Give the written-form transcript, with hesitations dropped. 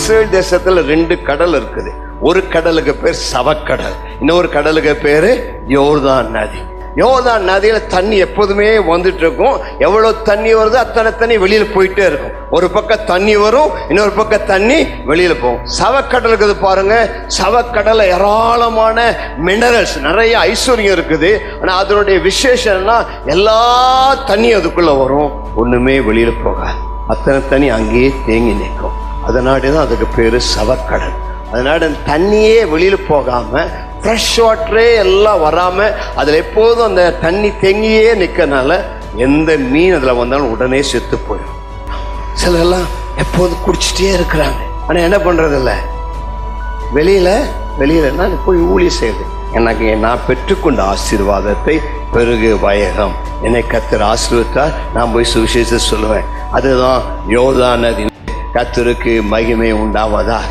Israel தேசத்துல 2 கடல் இருக்குது. ஒரு கடலுக்கு பேர் சவக்கடல், இன்னொரு கடலுக்கு பேரு யோர்தான் நதி. யோர்தான் நதியில தண்ணி எப்போதுமே வந்துட்டு இருக்கும். எவ்வளவு தண்ணி வருது அத்தனை தண்ணி வெளியில போயிட்டே இருக்கும். ஒரு பக்கம் தண்ணி வரும், இன்னொரு பக்கம் தண்ணி வெளியில போகும். சவக்கடலுக்கு பாருங்க, சவக்கடல ஏராளமான மினரல்ஸ், நிறைய ஐஸ்வர்யம் இருக்குது. ஆனா அதனுடைய விசேஷம்னா எல்லா தண்ணியும் அதுக்குள்ள வரும், ஒண்ணுமே வெளியில போகாது. அத்தனை தண்ணி அங்கேயே தேங்கி நிற்கும். அதனாலதான் அதுக்கு பேரு சவக்கடல். அதனால தண்ணியே வெளியில போகாம, ஃப்ரெஷ் வாட்டரே எல்லாம் வராம, அதுல எப்போதும் அந்த தண்ணி தேங்கியே நிற்கனால எந்த மீன் அதுல வந்தாலும் உடனே செத்து போயிடும். சிலரெல்லாம் எப்போதும் குடிச்சிட்டே இருக்கிறாங்க. ஆனா என்ன பண்றது இல்லை, வெளியில நான் போய் ஊழியம் செய்யுது. எனக்கு நான் பெற்றுக்கொண்ட ஆசீர்வாதத்தை பெருகு வயகம், என்னை கர்த்தர் ஆசீர்வதித்தார், நான் போய் சுவிசேஷத்தை சொல்லுவேன். அதுதான் யோர்தான் நதி. கர்த்தருக்கு மகிமை உண்டாவதாக.